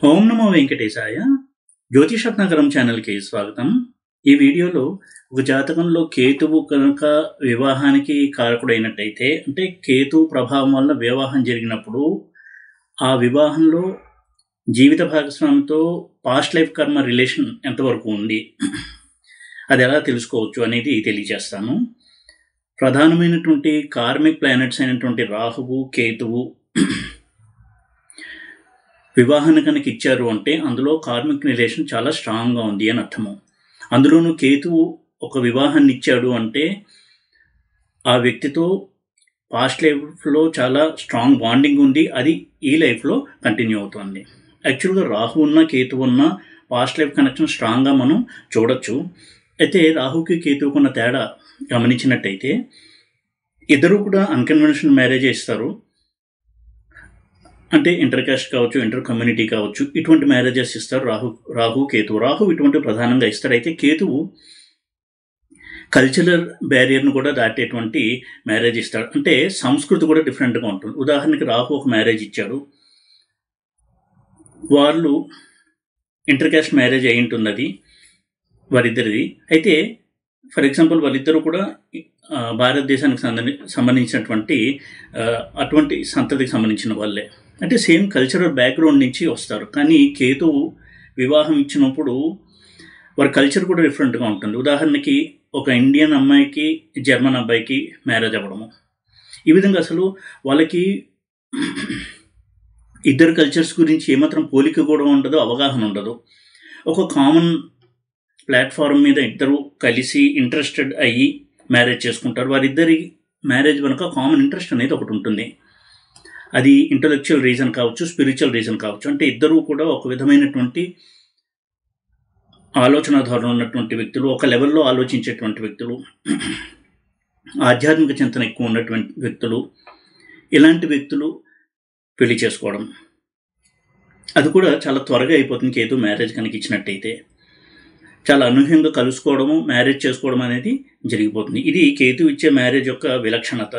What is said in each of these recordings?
ఓం నమో వెంకటేశాయ. జ్యోతిషరత్నాకరం ఛానల్కి స్వాగతం. ఈ వీడియోలో ఒక జాతకంలో కేతువు కనుక వివాహానికి కారకుడైనట్టయితే, అంటే కేతు ప్రభావం వల్ల వివాహం జరిగినప్పుడు ఆ వివాహంలో జీవిత భాగస్వామితో పాస్ట్ లైఫ్ కర్మ రిలేషన్ ఎంతవరకు ఉంది, అది ఎలా తెలుసుకోవచ్చు అనేది తెలియజేస్తాను. ప్రధానమైనటువంటి కార్మిక్ ప్లానెట్స్ అయినటువంటి రాహువు, కేతువు వివాహాన్ని కనుక ఇచ్చారు అంటే అందులో కార్మిక్ రిలేషన్ చాలా స్ట్రాంగ్గా ఉంది అని అర్థము. అందులోనూ కేతువు ఒక వివాహాన్ని ఇచ్చాడు అంటే ఆ వ్యక్తితో పాస్ట్ లైఫ్లో చాలా స్ట్రాంగ్ బాండింగ్ ఉంది, అది ఈ లైఫ్లో కంటిన్యూ అవుతుంది. యాక్చువల్గా రాహు ఉన్న కేతు ఉన్న పాస్ట్ లైఫ్ కనెక్షన్ స్ట్రాంగ్గా మనం చూడొచ్చు. అయితే రాహుకి కేతువుకున్న తేడా గమనించినట్టయితే ఇద్దరు కూడా అన్కన్వెన్షనల్ మ్యారేజ్ ఇస్తారు. అంటే ఇంటర్ కాస్ట్ కావచ్చు, ఇంటర్ కమ్యూనిటీ కావచ్చు, ఇటువంటి మ్యారేజెస్ ఇస్తారు రాహు కేతువు. రాహు ఇటువంటి ప్రధానంగా ఇస్తారు. అయితే కేతువు కల్చరల్ బ్యారియర్ను కూడా దాటేటువంటి మ్యారేజ్ ఇస్తాడు. అంటే సంస్కృతి కూడా డిఫరెంట్గా ఉంటుంది. ఉదాహరణకి రాహు ఒక మ్యారేజ్ ఇచ్చాడు, వాళ్ళు ఇంటర్ కాస్ట్ మ్యారేజ్ అయి ఉంటుంది, అది వారిద్దరిది. అయితే ఫర్ ఎగ్జాంపుల్ వాళ్ళిద్దరూ కూడా భారతదేశానికి సంబంధించినటువంటి అటువంటి సంతతికి సంబంధించిన వాళ్ళే, అంటే సేమ్ కల్చరల్ బ్యాక్గ్రౌండ్ నుంచి వస్తారు. కానీ కేతువు వివాహం ఇచ్చినప్పుడు వారి కల్చర్ కూడా డిఫరెంట్గా ఉంటుంది. ఉదాహరణకి ఒక ఇండియన్ అమ్మాయికి జర్మన్ అబ్బాయికి మ్యారేజ్ అవ్వడము, ఈ విధంగా అసలు వాళ్ళకి ఇద్దరు కల్చర్స్ గురించి ఏమాత్రం పోలిక కూడా ఉండదు, అవగాహన ఉండదు. ఒక కామన్ ప్లాట్ఫామ్ మీద ఇద్దరు కలిసి ఇంట్రెస్టెడ్ అయ్యి మ్యారేజ్ చేసుకుంటారు. వారిద్దరి మ్యారేజ్ వెనుక కామన్ ఇంట్రెస్ట్ అనేది ఒకటి ఉంటుంది. అది ఇంటలెక్చువల్ రీజన్ కావచ్చు, స్పిరిచువల్ రీజన్ కావచ్చు. అంటే ఇద్దరూ కూడా ఒక విధమైనటువంటి ఆలోచన ధోరణి ఉన్నటువంటి వ్యక్తులు, ఒక లెవెల్లో ఆలోచించేటువంటి వ్యక్తులు, ఆధ్యాత్మిక చింతన ఎక్కువ ఉన్నటువంటి వ్యక్తులు, ఇలాంటి వ్యక్తులు పెళ్లి చేసుకోవడం అది కూడా చాలా త్వరగా అయిపోతుంది. కేతు మ్యారేజ్ కనుక ఇచ్చినట్టయితే చాలా అనూహ్యంగా కలుసుకోవడము, మ్యారేజ్ చేసుకోవడం అనేది జరిగిపోతుంది. ఇది కేతు ఇచ్చే మ్యారేజ్ యొక్క విలక్షణత.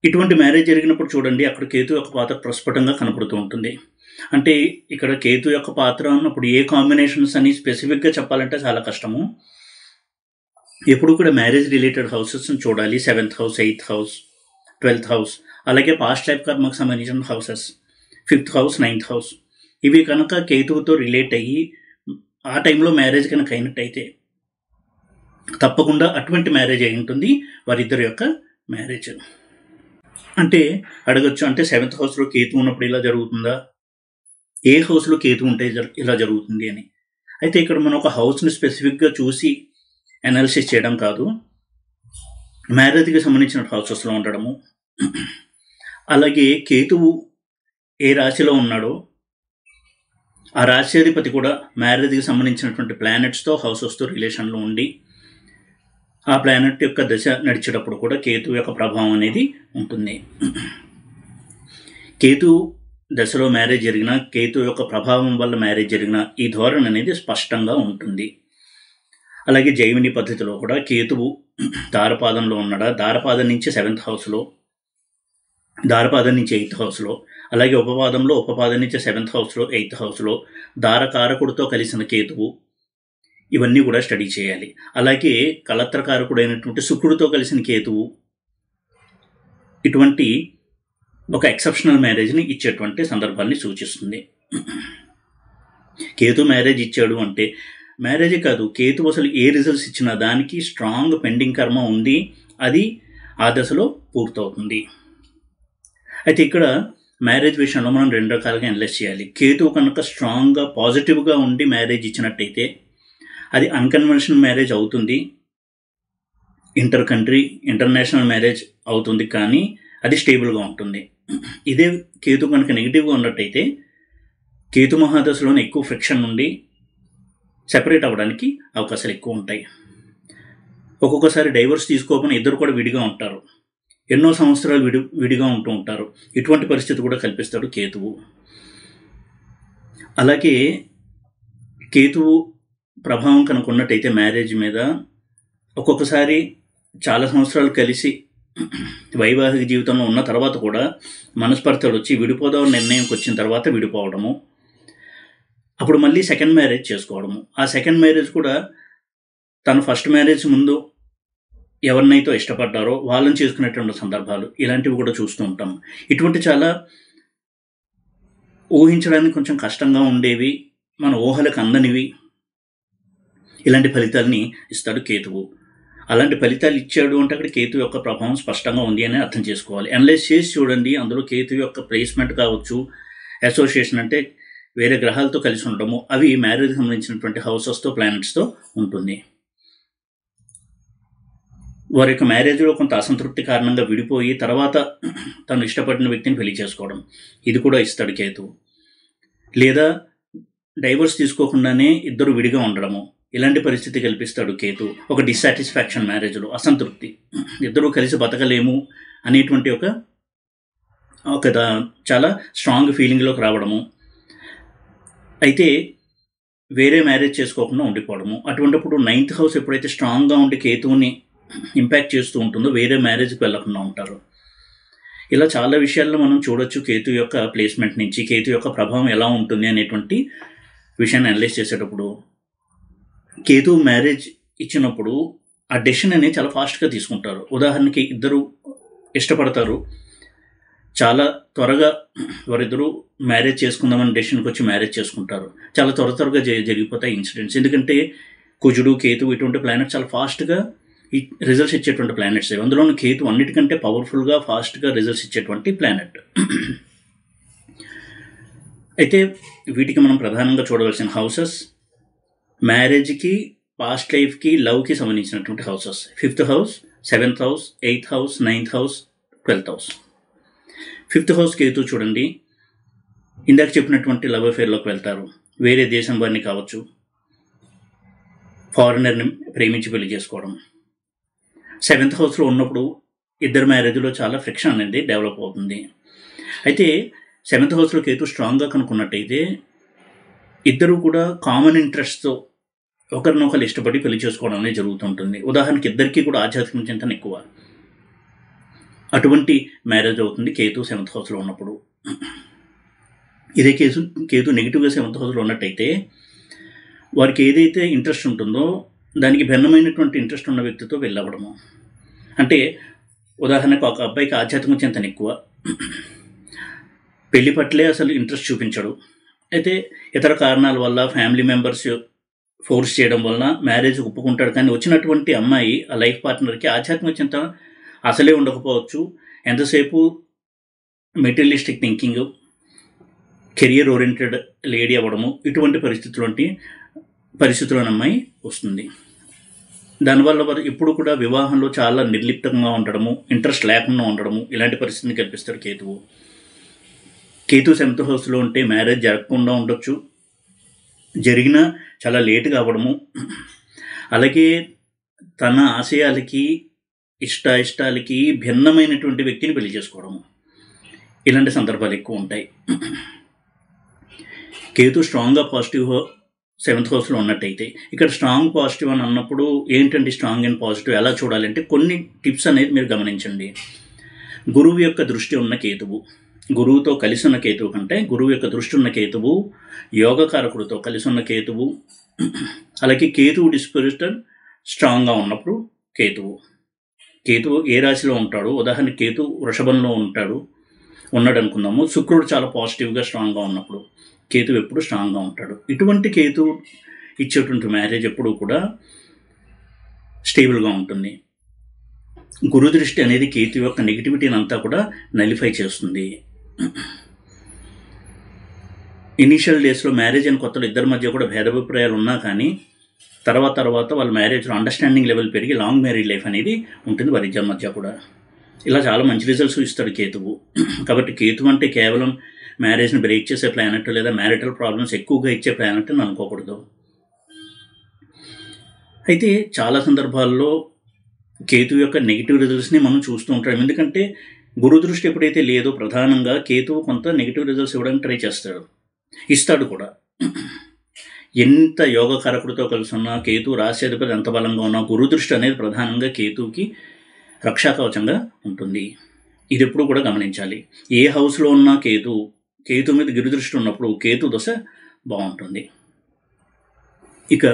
ఇటువంటి మ్యారేజ్ జరిగినప్పుడు చూడండి, అక్కడ కేతు యొక్క పాత్ర ప్రస్ఫుటంగా కనపడుతూ ఉంటుంది. అంటే ఇక్కడ కేతు యొక్క పాత్ర అన్నప్పుడు ఏ కాంబినేషన్స్ అని స్పెసిఫిక్గా చెప్పాలంటే చాలా కష్టము. ఎప్పుడు కూడా మ్యారేజ్ రిలేటెడ్ హౌసెస్ని చూడాలి. 7th house, 8th house, 12th house, అలాగే పాస్ట్ లైఫ్ కర్మకు సంబంధించిన houses 5th house, 9th house, ఇవి కనుక కేతువుతో రిలేట్ అయ్యి ఆ టైంలో మ్యారేజ్ కనుక అయినట్టయితే తప్పకుండా అటువంటి మ్యారేజ్ అయి ఉంటుంది వారిద్దరి యొక్క మ్యారేజ్. అంటే అడగచ్చు, అంటే 7th హౌస్లో కేతు ఉన్నప్పుడు ఇలా జరుగుతుందా, ఏ హౌస్లో కేతు ఉంటే ఇలా జరుగుతుంది అని. అయితే ఇక్కడ మనం ఒక హౌస్ని స్పెసిఫిక్గా చూసి అనాలిసిస్ చేయడం కాదు, మ్యారేజ్కి సంబంధించిన హౌసెస్లో ఉండడము, అలాగే కేతువు ఏ రాశిలో ఉన్నాడో ఆ రాశ్యాధిపతి కూడా మ్యారేజ్కి సంబంధించినటువంటి ప్లానెట్స్తో, హౌసెస్తో రిలేషన్లో ఉండి ఆ ప్లానెట్ యొక్క దశ నడిచేటప్పుడు కూడా కేతు యొక్క ప్రభావం అనేది ఉంటుంది. కేతు దశలో మ్యారేజ్ జరిగిన, కేతు యొక్క ప్రభావం వల్ల మ్యారేజ్ జరిగిన ఈ ధోరణి అనేది స్పష్టంగా ఉంటుంది. అలాగే జైమిని పద్ధతిలో కూడా కేతువు దారపాదంలో ఉన్నాడా, దారపాదం నుంచి 7th హౌస్లో, దారపాదం నుంచి 8th హౌస్లో, అలాగే ఉపపాదంలో, ఉపపాదం నుంచి 7th హౌస్లో, 8th హౌస్లో దారకారకుడితో కలిసిన కేతువు, ఇవన్నీ కూడా స్టడీ చేయాలి. అలాగే కలత్రకారకుడైనటువంటి శుక్రుడితో కలిసిన కేతువు ఇటువంటి ఒక ఎక్సెప్షనల్ మ్యారేజ్ని ఇచ్చేటువంటి సందర్భాన్ని సూచిస్తుంది. కేతు మ్యారేజ్ ఇచ్చాడు అంటే మ్యారేజే కాదు, కేతు అసలు ఏ రిజల్ట్స్ ఇచ్చినా దానికి స్ట్రాంగ్ పెండింగ్ కర్మ ఉంది, అది ఆ దశలో పూర్తవుతుంది. అయితే ఇక్కడ మ్యారేజ్ విషయంలో మనం 2 రకాలుగా అనలైజ్ చేయాలి. కేతువు కనుక స్ట్రాంగ్గా పాజిటివ్గా ఉండి మ్యారేజ్ ఇచ్చినట్టయితే అది అన్కన్వెన్షనల్ మ్యారేజ్ అవుతుంది, ఇంటర్ కంట్రీ, ఇంటర్నేషనల్ మ్యారేజ్ అవుతుంది, కానీ అది స్టేబుల్గా ఉంటుంది. ఇదే కేతు కనుక నెగిటివ్గా ఉన్నట్టయితే కేతు మహాదశలోనే ఎక్కువ ఫ్రిక్షన్ ఉండి సెపరేట్ అవ్వడానికి అవకాశాలు ఎక్కువ ఉంటాయి. ఒక్కొక్కసారి డైవర్స్ తీసుకోకుండా ఇద్దరు కూడా విడిగా ఉంటారు, ఎన్నో సంవత్సరాలు విడిగా ఉంటూ ఉంటారు. ఇటువంటి పరిస్థితి కూడా కల్పిస్తాడు కేతువు. అలాగే కేతువు ప్రభావం కనుక ఉన్నట్టయితే మ్యారేజ్ మీద ఒక్కొక్కసారి చాలా సంవత్సరాలు కలిసి వైవాహిక జీవితంలో ఉన్న తర్వాత కూడా మనస్పర్ధలు వచ్చి విడిపోదాం నిర్ణయంకి వచ్చిన తర్వాత విడిపోవడము, అప్పుడు మళ్ళీ సెకండ్ మ్యారేజ్ చేసుకోవడము. ఆ సెకండ్ మ్యారేజ్ కూడా తను ఫస్ట్ మ్యారేజ్ ముందు ఎవరినైతే ఇష్టపడ్డారో వాళ్ళని చేసుకునేటువంటి సందర్భాలు ఇలాంటివి కూడా చూస్తూ ఉంటాము. ఇటువంటి చాలా ఊహించడానికి కొంచెం కష్టంగా ఉండేవి, మన ఊహలకు అందనివి, ఇలాంటి ఫలితాలని ఇస్తాడు కేతువు. అలాంటి ఫలితాలు ఇచ్చాడు అంటే అక్కడ కేతు యొక్క ప్రభావం స్పష్టంగా ఉంది అని అర్థం చేసుకోవాలి. అనలైజ్ చేసి చూడండి, అందులో కేతు యొక్క ప్లేస్మెంట్ కావచ్చు, అసోసియేషన్ అంటే వేరే గ్రహాలతో కలిసి ఉండడము, అవి మ్యారేజ్కి సంబంధించినటువంటి హౌసెస్తో ప్లానెట్స్తో ఉంటుంది. వారి యొక్క మ్యారేజ్లో కొంత అసంతృప్తి కారణంగా విడిపోయి తర్వాత తను ఇష్టపడిన వ్యక్తిని పెళ్లి చేసుకోవడం, ఇది కూడా ఇస్తాడు కేతు. లేదా డైవర్స్ తీసుకోకుండానే ఇద్దరు విడిగా ఉండడము, ఇలాంటి పరిస్థితి కల్పిస్తాడు కేతు. ఒక డిస్సాటిస్ఫాక్షన్ మ్యారేజ్లో, అసంతృప్తి, ఇద్దరూ కలిసి బతకలేము అనేటువంటి ఒక చాలా స్ట్రాంగ్ ఫీలింగ్లోకి రావడము, అయితే వేరే మ్యారేజ్ చేసుకోకుండా ఉండిపోవడము. అటువంటిప్పుడు 9th హౌస్ ఎప్పుడైతే స్ట్రాంగ్గా ఉండి కేతువుని ఇంపాక్ట్ చేస్తూ ఉంటుందో వేరే మ్యారేజ్కి వెళ్ళకుండా ఉంటారు. ఇలా చాలా విషయాల్లో మనం చూడొచ్చు కేతు యొక్క ప్లేస్మెంట్ నుంచి కేతు యొక్క ప్రభావం ఎలా ఉంటుంది అనేటువంటి విషయాన్ని అనలైజ్ చేసేటప్పుడు. కేతు మ్యారేజ్ ఇచ్చినప్పుడు ఆ డెసిషన్ అనేది చాలా ఫాస్ట్గా తీసుకుంటారు. ఉదాహరణకి ఇద్దరు ఇష్టపడతారు, చాలా త్వరగా వారిద్దరూ మ్యారేజ్ చేసుకుందామని డెసిషన్కి వచ్చి మ్యారేజ్ చేసుకుంటారు. చాలా త్వరగా జరిగిపోతాయి ఇన్సిడెంట్స్. ఎందుకంటే కుజుడు, కేతు ఇటువంటి ప్లానెట్స్ చాలా ఫాస్ట్గా రిజల్ట్స్ ఇచ్చేటువంటి ప్లానెట్స్. అందులోనూ కేతు అన్నిటికంటే పవర్ఫుల్గా ఫాస్ట్గా రిజల్ట్స్ ఇచ్చేటువంటి ప్లానెట్. అయితే వీటికి మనం ప్రధానంగా చూడవలసిన హౌసెస్ మ్యారేజ్కి, పాస్ట్ లైఫ్కి, లవ్కి సంబంధించినటువంటి houses. 5th house, 7th house, 8th house, 9th house, 12th house. 5th house Ketu చూడండి, ఇందాక చెప్పినటువంటి లవ్ అఫేర్లోకి వెళ్తారు, వేరే దేశం వారిని కావచ్చు, ఫారినర్ని ప్రేమించి పెళ్లి చేసుకోవడం. 7th హౌస్లో ఉన్నప్పుడు ఇద్దరు మ్యారేజ్లో చాలా ఫ్రిక్షన్ అనేది డెవలప్ అవుతుంది. అయితే 7th హౌస్లో కేతు స్ట్రాంగ్గా కనుక్కున్నట్టయితే ఇద్దరు కూడా కామన్ ఇంట్రెస్ట్తో ఒకరినొకరు ఇష్టపడి పెళ్లి చేసుకోవడం అనేది జరుగుతుంటుంది. ఉదాహరణకి ఇద్దరికీ కూడా ఆధ్యాత్మిక చింతన ఎక్కువ, అటువంటి మ్యారేజ్ అవుతుంది కేతు 7th హౌస్లో ఉన్నప్పుడు. ఇదే కేతు నెగిటివ్గా 7th హౌస్లో ఉన్నట్టయితే వారికి ఏదైతే ఇంట్రెస్ట్ ఉంటుందో దానికి భిన్నమైనటువంటి ఇంట్రెస్ట్ ఉన్న వ్యక్తితో వెళ్ళవడము. అంటే ఉదాహరణకు ఒక అబ్బాయికి ఆధ్యాత్మిక చింతన ఎక్కువ, పెళ్లి పట్లే అసలు ఇంట్రెస్ట్ చూపించడు. అయితే ఇతర కారణాల వల్ల ఫ్యామిలీ మెంబర్స్ ఫోర్స్ చేయడం వలన మ్యారేజ్ ఒప్పుకుంటాడు. కానీ వచ్చినటువంటి అమ్మాయి ఆ లైఫ్ పార్ట్నర్కి ఆధ్యాత్మిక చింతన అసలే ఉండకపోవచ్చు, ఎంతసేపు materialistic thinking, career oriented lady అవ్వడము, ఇటువంటి పరిస్థితుల్లో అమ్మాయి వస్తుంది. దానివల్ల వారు ఇప్పుడు కూడా వివాహంలో చాలా నిర్లిప్తంగా ఉండడము, ఇంట్రెస్ట్ లేకుండా ఉండడము, ఇలాంటి పరిస్థితిని కల్పిస్తాడు కేతువు. కేతు 7th హౌస్లో ఉంటే మ్యారేజ్ జరగకుండా ఉండొచ్చు, జరిగినా చాలా లేటుగా అవ్వడము, అలాగే తన ఆశయాలకి ఇష్టాలకి భిన్నమైనటువంటి వ్యక్తిని పెళ్లి చేసుకోవడము, ఇలాంటి సందర్భాలు ఎక్కువ ఉంటాయి. కేతు స్ట్రాంగ్గా పాజిటివ్ 7th హౌస్లో ఉన్నట్టయితే, ఇక్కడ స్ట్రాంగ్ పాజిటివ్ అని అన్నప్పుడు ఏంటంటే స్ట్రాంగ్ అండ్ పాజిటివ్ ఎలా చూడాలంటే కొన్ని టిప్స్ అనేది మీరు గమనించండి. గురువు యొక్క దృష్టి ఉన్న కేతువు, గురువుతో కలిసి ఉన్న కేతువు కంటే గురువు యొక్క దృష్టి ఉన్న కేతువు, యోగకారకుడితో కలిసి ఉన్న కేతువు, అలాగే కేతువు డిస్పోజిషన్ స్ట్రాంగ్గా ఉన్నప్పుడు కేతువు ఏ రాశిలో ఉంటాడు, ఉదాహరణకి కేతు వృషభంలో ఉన్నాడు అనుకుందాము, శుక్రుడు చాలా పాజిటివ్గా స్ట్రాంగ్గా ఉన్నప్పుడు కేతు ఎప్పుడు స్ట్రాంగ్గా ఉంటాడు. ఇటువంటి కేతు ఇచ్చేటువంటి మ్యారేజ్ ఎప్పుడు కూడా స్టేబుల్గా ఉంటుంది. గురు దృష్టి అనేది కేతు యొక్క నెగిటివిటీని అంతా కూడా నలిఫై చేస్తుంది. ఇనీషియల్ డేస్లో మ్యారేజ్ అని కొత్తలో ఇద్దరి మధ్య కూడా భేదాభిప్రాయాలు ఉన్నా కానీ తర్వాత వాళ్ళ మ్యారేజ్లో అండర్స్టాండింగ్ లెవెల్ పెరిగి లాంగ్ మ్యారేజ్ లైఫ్ అనేది ఉంటుంది వారి ఇద్దరి మధ్య కూడా. ఇలా చాలా మంచి రిజల్ట్స్ ఇస్తాడు కేతువు. కాబట్టి కేతు అంటే కేవలం మ్యారేజ్ని బ్రేక్ చేసే ప్లానెట్ లేదా మ్యారిటల్ ప్రాబ్లమ్స్ ఎక్కువగా ఇచ్చే ప్లానెట్ అని అనుకోకూడదు. అయితే చాలా సందర్భాల్లో కేతు యొక్క నెగిటివ్ రిజల్ట్స్ని మనం చూస్తూ ఉంటాం. ఎందుకంటే గురు దృష్టి ఎప్పుడైతే లేదో ప్రధానంగా కేతువు కొంత నెగిటివ్ రిజల్ట్స్ ఇవ్వడానికి ట్రై ఇస్తాడు కూడా. ఎంత యోగకారకుడితో కలిసి ఉన్నా, కేతు రాశ్యాధిపతి ఎంత బలంగా ఉన్నా, గురు దృష్టి అనేది ప్రధానంగా కేతువుకి రక్షాకవచంగా ఉంటుంది. ఇది ఎప్పుడు కూడా గమనించాలి. ఏ హౌస్లో ఉన్నా కేతు మీద గిరి దృష్టి ఉన్నప్పుడు కేతు దశ బాగుంటుంది. ఇక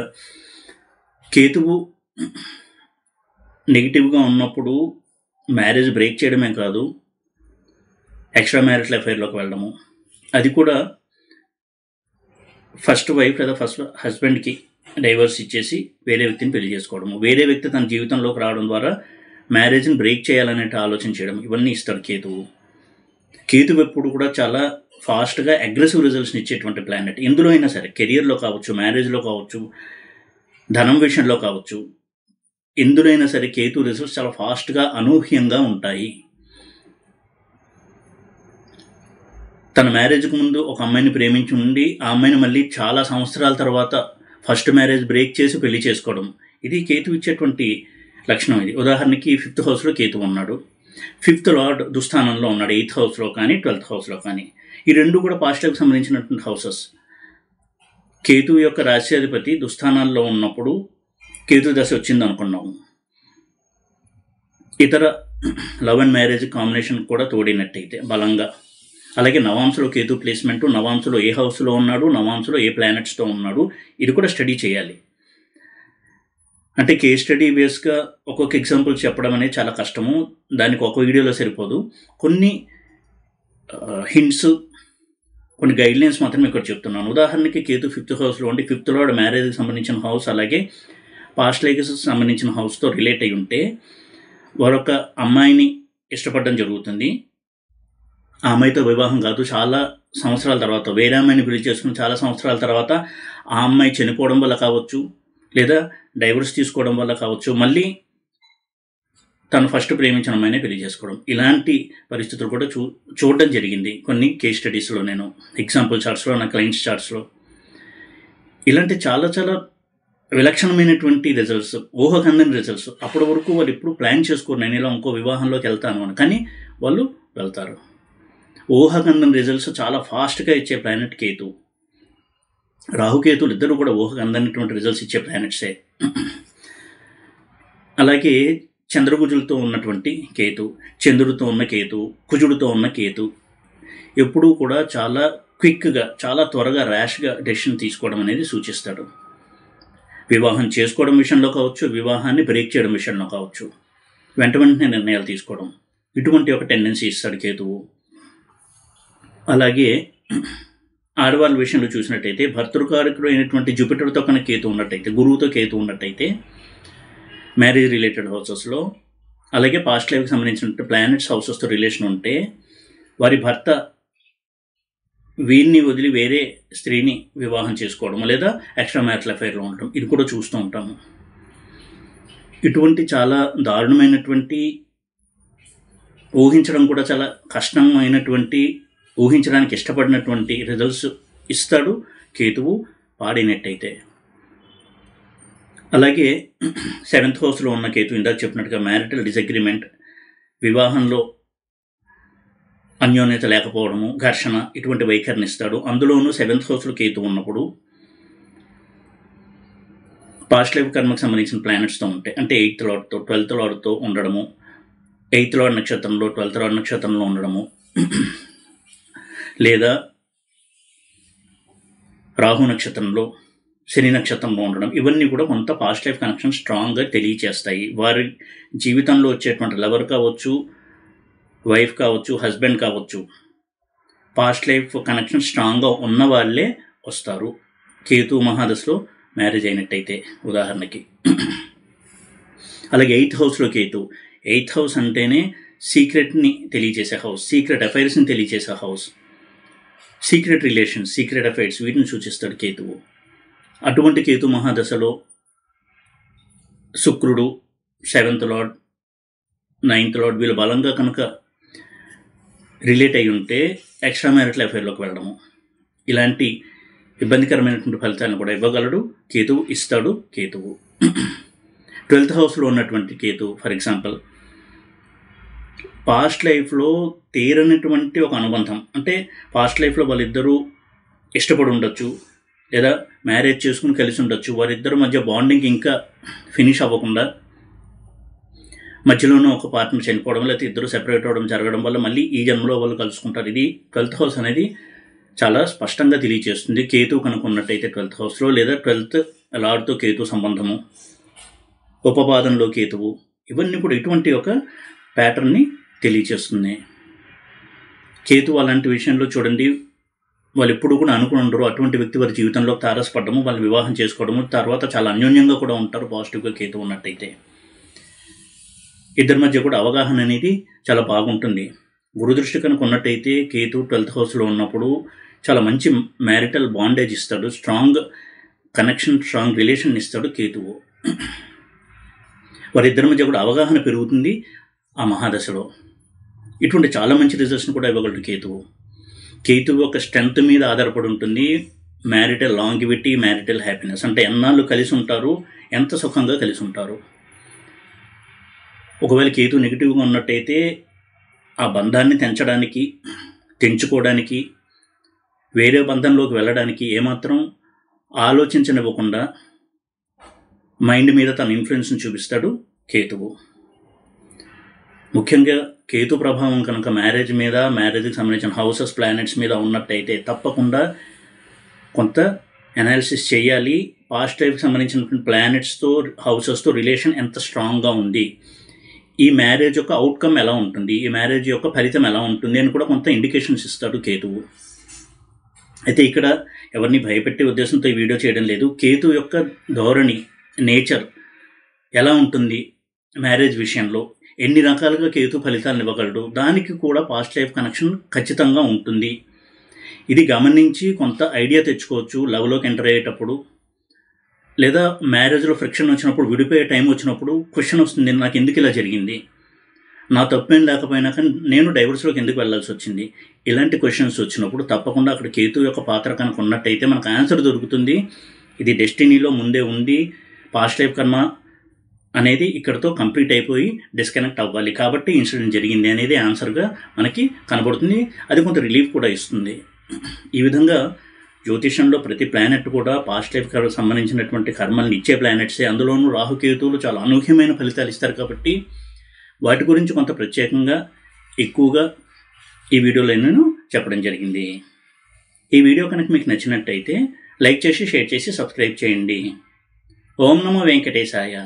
కేతువు నెగిటివ్గా ఉన్నప్పుడు మ్యారేజ్ బ్రేక్ చేయడమే కాదు, ఎక్స్ట్రా మ్యారిటల్ అఫైర్లోకి వెళ్ళడము, అది కూడా ఫస్ట్ వైఫ్ లేదా ఫస్ట్ హస్బెండ్కి డైవర్స్ ఇచ్చేసి వేరే వ్యక్తిని పెళ్లి చేసుకోవడము, వేరే వ్యక్తి తన జీవితంలోకి రావడం ద్వారా మ్యారేజ్ని బ్రేక్ చేయాలనే ఆలోచన చేయడం, ఇవన్నీ ఇస్తాడు కేతువు. కేతువు ఎప్పుడు కూడా చాలా ఫాస్ట్గా అగ్రెసివ్ రిజల్ట్స్ని ఇచ్చేటువంటి ప్లానెట్. ఎందులో అయినా సరే, కెరియర్లో కావచ్చు, మ్యారేజ్లో కావచ్చు, ధనం విషయంలో కావచ్చు, ఎందులో అయినా సరే కేతు రిజల్ట్స్ చాలా ఫాస్ట్గా అనూహ్యంగా ఉంటాయి. తన మ్యారేజ్కి ముందు ఒక అమ్మాయిని ప్రేమించి ఉండి ఆ అమ్మాయిని మళ్ళీ చాలా సంవత్సరాల తర్వాత ఫస్ట్ మ్యారేజ్ బ్రేక్ చేసి పెళ్లి చేసుకోవడం, ఇది కేతు ఇచ్చేటువంటి లక్షణం. ఇది ఉదాహరణకి 5th హౌస్లో కేతు ఉన్నాడు, 5th లార్డ్ దుస్థానంలో ఉన్నాడు, 8th హౌస్లో కానీ 12th హౌస్లో కానీ. ఈ రెండు కూడా పాజిటివ్కి సంబంధించినటువంటి హౌసెస్. కేతు యొక్క రాశ్యాధిపతి దుస్థానాల్లో ఉన్నప్పుడు కేతు దశ వచ్చింది అనుకున్నాము. ఇతర లవ్ అండ్ మ్యారేజ్ కాంబినేషన్ కూడా తోడినట్టయితే బలంగా. అలాగే నవాంశలో కేతు ప్లేస్మెంట్, నవాంశలో ఏ హౌస్లో ఉన్నాడు, నవాంశలో ఏ ప్లానెట్స్తో ఉన్నాడు, ఇది కూడా స్టడీ చేయాలి. అంటే కేస్ స్టడీ బేస్గా ఒక్కొక్క ఎగ్జాంపుల్ చెప్పడం అనేది చాలా కష్టము, దానికి ఒక వీడియోలో సరిపోదు. కొన్ని హింట్స్, కొన్ని గైడ్లైన్స్ మాత్రమే ఇక్కడ చెప్తున్నాను. ఉదాహరణకి కేతు 5th హౌస్లో ఉండి 5th లార్డ్ మ్యారేజ్కి సంబంధించిన హౌస్, అలాగే పాస్ట్ లైఫ్కి సంబంధించిన హౌస్తో రిలేట్ అయి ఉంటే మరొక అమ్మాయిని ఇష్టపడడం జరుగుతుంది. ఆ అమ్మాయితో వివాహం కాదు, చాలా సంవత్సరాల తర్వాత వేరే అమ్మాయిని పెళ్లి చేసుకుని చాలా సంవత్సరాల తర్వాత ఆ అమ్మాయి చనిపోవడం వల్ల కావచ్చు, లేదా డైవర్స్ తీసుకోవడం వల్ల కావచ్చు, మళ్ళీ తను ఫస్ట్ ప్రేమించిన అమ్మాయినే పెళ్లి చేసుకోవడం, ఇలాంటి పరిస్థితులు కూడా చూడడం జరిగింది కొన్ని కేస్ స్టడీస్లో. నేను ఎగ్జాంపుల్ చార్ట్స్లో, నా క్లయింట్స్ చార్ట్స్లో ఇలాంటి చాలా చాలా విలక్షణమైనటువంటి రిజల్ట్స్, ఊహకందని రిజల్ట్స్. అప్పటి వరకు వాళ్ళు ఎప్పుడు ప్లాన్ చేసుకోరు నేను ఇలా ఇంకో వివాహంలోకి వెళ్తాను అని, కానీ వాళ్ళు వెళ్తారు. ఊహకందని రిజల్ట్స్ చాలా ఫాస్ట్గా ఇచ్చే ప్లానెట్ కేతు. రాహుకేతులు ఇద్దరు కూడా ఊహకందనటువంటి రిజల్ట్స్ ఇచ్చే ప్లానెట్సే. అలాగే చంద్రకుజులతో ఉన్నటువంటి కేతు, చంద్రుడితో ఉన్న కేతు, కుజుడితో ఉన్న కేతు ఎప్పుడూ కూడా చాలా క్విక్గా, చాలా త్వరగా ర్యాష్గా డెసిషన్ తీసుకోవడం అనేది సూచిస్తాడు. వివాహం చేసుకోవడం విషయంలో కావచ్చు, వివాహాన్ని బ్రేక్ చేయడం విషయంలో కావచ్చు, వెంట వెంటనే నిర్ణయాలు తీసుకోవడం, ఇటువంటి ఒక టెండెన్సీ ఇస్తాడు కేతువు. అలాగే ఆడవాళ్ళ విషయంలో చూసినట్టయితే భర్తృకారకుడు అయినటువంటి జూపిటర్తో కనుక కేతు ఉన్నట్టయితే, గురువుతో కేతు ఉన్నట్టయితే మ్యారేజ్ రిలేటెడ్ హౌసెస్లో, అలాగే పాస్ట్ లైఫ్కి సంబంధించిన ప్లానెట్స్ హౌసెస్తో రిలేషన్ ఉంటే వారి భర్త వీరిని వదిలి వేరే స్త్రీని వివాహం చేసుకోవడం, లేదా ఎక్స్ట్రా మ్యారిటల్ అఫైర్లో ఉండటం, ఇది కూడా చూస్తూ ఉంటాము. ఇటువంటి చాలా దారుణమైనటువంటి, ఊహించడం కూడా చాలా కష్టమైనటువంటి, ఊహించడానికి ఇష్టపడినటువంటి రిజల్ట్స్ ఇస్తాడు కేతువు పాడినట్టయితే. అలాగే 7th హౌస్లో ఉన్న కేతు ఇందాక చెప్పినట్టుగా మ్యారిటల్ డిసగ్రిమెంట్, వివాహంలో అన్యోన్యత లేకపోవడము, ఘర్షణ, ఇటువంటి వైఖరిని ఇస్తాడు. అందులోనూ 7th హౌస్లో కేతు ఉన్నప్పుడు పాస్ట్ లైఫ్ కర్మకు సంబంధించిన ప్లానెట్స్తో ఉంటాయి. అంటే 8th లార్డ్తో 12th లార్డ్తో ఉండడము, 8th లార్డ్ నక్షత్రంలో 12th లార్డ్ నక్షత్రంలో ఉండడము, లేదా రాహు నక్షత్రంలో శని నక్షత్రంలో ఉండడం, ఇవన్నీ కూడా కొంత పాస్ట్ లైఫ్ కనెక్షన్ స్ట్రాంగ్గా తెలియచేస్తాయి. వారి జీవితంలో వచ్చేటువంటి లవర్ కావచ్చు, వైఫ్ కావచ్చు, హస్బెండ్ కావచ్చు, పాస్ట్ లైఫ్ కనెక్షన్ స్ట్రాంగ్గా ఉన్న వాళ్ళే వస్తారు కేతు మహాదశలో మ్యారేజ్ అయినట్టయితే ఉదాహరణకి. అలాగే 8th హౌస్లో కేతు, 8th హౌస్ అంటేనే సీక్రెట్ని తెలియజేసే హౌస్, సీక్రెట్ అఫైర్స్ని తెలియజేసే house, secret relations, secret affairs, వీటిని సూచిస్తాడు కేతువు. అటువంటి కేతు మహాదశలో శుక్రుడు, 7th లార్డ్, 9th లార్డ్ వీళ్ళు బలంగా కనుక రిలేట్ అయి ఉంటే ఎక్స్ట్రా మ్యారిటల్ అఫైర్లోకి వెళ్ళడము, ఇలాంటి ఇబ్బందికరమైనటువంటి ఫలితాలను కూడా ఇవ్వగలడు కేతువు, ఇస్తాడు కేతువు. 12th హౌస్లో ఉన్నటువంటి కేతు ఫర్ ఎగ్జాంపుల్ పాస్ట్ లైఫ్లో తీరనటువంటి ఒక అనుబంధం, అంటే పాస్ట్ లైఫ్లో వాళ్ళిద్దరూ ఇష్టపడి ఉండొచ్చు, లేదా మ్యారేజ్ చేసుకుని కలిసి ఉండొచ్చు, వారిద్దరి మధ్య బాండింగ్ ఇంకా ఫినిష్ అవ్వకుండా మధ్యలోనూ ఒక పార్ట్నర్ చనిపోవడం, లేకపోతే ఇద్దరు సెపరేట్ అవ్వడం జరగడం వల్ల మళ్ళీ ఈ జన్మలో వాళ్ళు కలుసుకుంటారు. ఇది 12th హౌస్ అనేది చాలా స్పష్టంగా తెలియజేస్తుంది. కేతు కనుక ఉన్నట్టయితే 12th హౌస్లో, లేదా 12th లార్డ్తో కేతు సంబంధము, ఉపపాదంలో కేతువు, ఇవన్నీ కూడా ఇటువంటి ఒక ప్యాటర్న్ని తెలియజేస్తుంది. కేతు అలాంటి విషయంలో చూడండి, వాళ్ళు ఎప్పుడు కూడా అనుకుని ఉండరు. అటువంటి వ్యక్తి వారి జీవితంలో తారసపడము, వాళ్ళు వివాహం చేసుకోవడము, తర్వాత చాలా అన్యోన్యంగా కూడా ఉంటారు పాజిటివ్గా కేతు ఉన్నట్టయితే. ఇద్దరి మధ్య కూడా అవగాహన అనేది చాలా బాగుంటుంది. గురుదృష్టి కనుక ఉన్నట్టయితే కేతు 12th హౌస్లో ఉన్నప్పుడు చాలా మంచి మ్యారిటల్ బాండేజ్ ఇస్తాడు, స్ట్రాంగ్ కనెక్షన్, స్ట్రాంగ్ రిలేషన్ ఇస్తాడు కేతువు. వారిద్దరి మధ్య కూడా అవగాహన పెరుగుతుంది ఆ మహాదశలో. ఇటువంటి చాలా మంచి రిజల్ట్స్ని కూడా ఇవ్వగలడు కేతువు. కేతువు యొక్క స్ట్రెంగ్త్ మీద ఆధారపడి ఉంటుంది మ్యారిటల్ లాంగివిటీ, మ్యారిటల్ హ్యాపీనెస్. అంటే ఎన్నాళ్ళు కలిసి ఉంటారు, ఎంత సుఖంగా కలిసి ఉంటారు. ఒకవేళ కేతు నెగిటివ్గా ఉన్నట్టయితే ఆ బంధాన్ని తెంచుకోవడానికి, వేరే బంధంలోకి వెళ్ళడానికి ఏమాత్రం ఆలోచించనివ్వకుండా మైండ్ మీద తన ఇన్ఫ్లుయెన్స్ని చూపిస్తాడు కేతువు. ముఖ్యంగా కేతు ప్రభావం కనుక మ్యారేజ్ మీద, మ్యారేజ్కి సంబంధించిన హౌసెస్, ప్లానెట్స్ మీద ఉన్నట్టయితే తప్పకుండా కొంత అనాలిసిస్ చేయాలి. పాస్ట్ లైఫ్కి సంబంధించినటువంటి ప్లానెట్స్తో, హౌసెస్తో రిలేషన్ ఎంత స్ట్రాంగ్గా ఉంది, ఈ మ్యారేజ్ యొక్క అవుట్కమ్ ఎలా ఉంటుంది, ఈ మ్యారేజ్ యొక్క ఫలితం ఎలా ఉంటుంది అని కూడా కొంత ఇండికేషన్స్ ఇస్తాడు కేతువు. అయితే ఇక్కడ ఎవరిని భయపెట్టే ఉద్దేశంతో ఈ వీడియో చేయడం లేదు. కేతు యొక్క ధోరణి, నేచర్ ఎలా ఉంటుంది మ్యారేజ్ విషయంలో, ఎన్ని రకాలుగా కేతు ఫలితాలను ఇవ్వగలడు, దానికి కూడా పాస్ట్ లైఫ్ కనెక్షన్ ఖచ్చితంగా ఉంటుంది. ఇది గమనించి కొంత ఐడియా తెచ్చుకోవచ్చు లవ్లోకి ఎంటర్ అయ్యేటప్పుడు, లేదా మ్యారేజ్లో ఫ్రిక్షన్ వచ్చినప్పుడు, విడిపోయే టైం వచ్చినప్పుడు క్వశ్చన్ వస్తుంది, నాకు ఎందుకు ఇలా జరిగింది, నా తప్పేం లేకపోయినా కానీ నేను డైవర్స్లోకి ఎందుకు వెళ్ళాల్సి వచ్చింది. ఇలాంటి క్వశ్చన్స్ వచ్చినప్పుడు తప్పకుండా అక్కడ కేతు యొక్క పాత్ర కనుక ఉన్నట్టయితే మనకు ఆన్సర్ దొరుకుతుంది. ఇది డెస్టినీలో ముందే ఉంది, పాస్ట్ లైఫ్ కర్మ అనేది ఇక్కడతో కంప్లీట్ అయిపోయి డిస్కనెక్ట్ అవ్వాలి, కాబట్టి ఇన్సిడెంట్ జరిగింది అనేది ఆన్సర్గా మనకి కనబడుతుంది. అది కొంత రిలీఫ్ కూడా ఇస్తుంది. ఈ విధంగా జ్యోతిషంలో ప్రతి ప్లానెట్ కూడా పాస్ట్ లైఫ్కి సంబంధించినటువంటి కర్మల్ని ఇచ్చే ప్లానెట్సే. అందులోనూ రాహుకేతువులు చాలా అనూహ్యమైన ఫలితాలు ఇస్తారు కాబట్టి వాటి గురించి కొంత ప్రత్యేకంగా ఎక్కువగా ఈ వీడియోలో నేను చెప్పడం జరిగింది. ఈ వీడియో కనుక మీకు నచ్చినట్టయితే లైక్ చేసి, షేర్ చేసి, సబ్స్క్రైబ్ చేయండి. ఓం నమో వెంకటేశాయ.